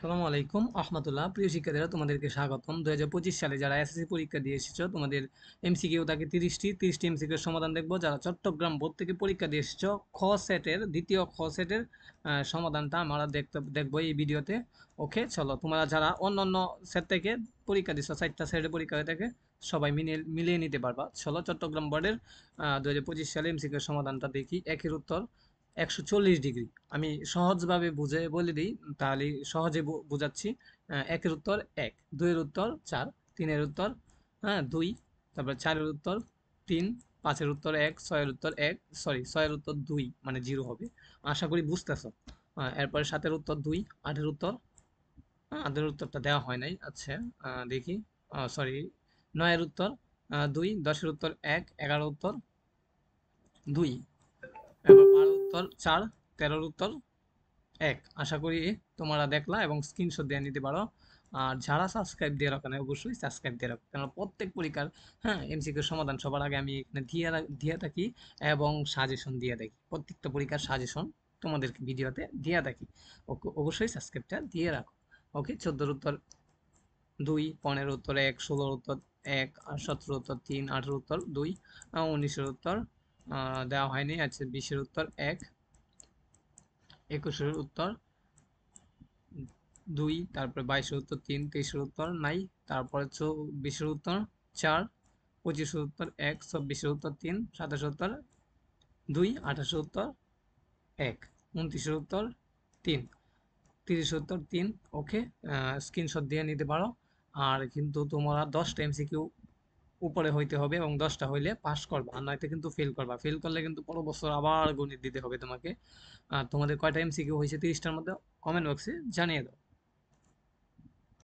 আসসালামু আলাইকুম আহমতুল্লাহ। প্রিয় শিক্ষার্থীরা, তোমাদেরকে স্বাগতম। 2025 সালে যারা এসএসসি পরীক্ষা দিয়ে এসেছো, তোমাদের এমসিকিউ থাকে 30টি এমসিকিউ সমাধান দেখবো। যারা চট্টগ্রাম বোর্ড থেকে পরীক্ষা দিয়ে এসেছো, খ সেটের দ্বিতীয় খ সেটের সমাধানটা আমরা দেখবো এই ভিডিওতে। ওকে, চলো। তোমরা যারা অন্য অন্য সেট থেকে পরীক্ষা দিচ্ছ, 4টা সেটের পরীক্ষা হয়ে থাকে, সবাই মিলিয়ে নিতে পারবা। চলো, চট্টগ্রাম বোর্ডের 2025 সালে এমসিকিউ সমাধানটা দেখি। একের উত্তর 140 ডিগ্রি। আমি সহজভাবে বুঝে বলে দিই, তাহলে সহজে বোঝাচ্ছি। একের উত্তর 1, দুইয়ের উত্তর 4, তিনের উত্তর 2, তারপর চারের উত্তর 3, পাঁচের উত্তর 1, ছয়ের উত্তর 1, সরি, ছয়ের উত্তর 2 মানে 0 হবে। আশা করি বুঝতেছ। এরপরে সাতের উত্তর 2, আটের উত্তর, আটের উত্তরটা দেওয়া হয় নাই। আচ্ছা, দেখি। সরি, নয়ের উত্তর 2, 10-এর উত্তর 1, 11-এর উত্তর 2, এবার 12-এর উত্তর 4, 13-এর উত্তর 1। আশা করি তোমরা দেখলা এবং স্ক্রিনশট দিয়ে নিতে পারো। আর যারা সাবস্ক্রাইব দিয়ে রাখো না, অবশ্যই সাবস্ক্রাইব দিয়ে রাখো, কারণ প্রত্যেক পরীক্ষার এমসিকিউ সমাধান সবার আগে আমি এখানে দিয়ে থাকি এবং সাজেশন দিয়ে থাকি। প্রত্যেকটা পরীক্ষার সাজেশন তোমাদেরকে ভিডিওতে দিয়ে থাকি। ওকে, অবশ্যই সাবস্ক্রাইবটা দিয়ে রাখো। ওকে, 14-এর উত্তর 2, 15-এর উত্তর 1, 16-এর উত্তর 1, আর 17-এর উত্তর 3, 18-এর উত্তর 2, 19-এর উত্তর দেওয়া হয়নি। আচ্ছা, 20-এর উত্তর 1, 21-এর উত্তর 2, তারপরে 22-এর উত্তর 3, 23-এর উত্তর নাই, তারপরে 24-এর উত্তর 4, 25-এর উত্তর 1, 26-এর উত্তর 3, 27-এর উত্তর 2, 28-এর উত্তর 1, 29-এর উত্তর 3, 30-এর উত্তর 3। ওকে, স্ক্রিনশট দিয়ে নিতে পারো। আর কিন্তু তোমরা 10টা এমসিকিউ উপরে হইতে হবে এবং 10টা হইলে পাস করবা, আর নয়তো কিন্তু ফেল করবা। ফেল করলে কিন্তু পরের বছর আবার গণিত দিতে হবে তোমাকে। আর তোমাদের কয়টা এমসিকিউ হয়েছে 30টার মধ্যে কমেন্ট বক্সে জানিয়ে দাও।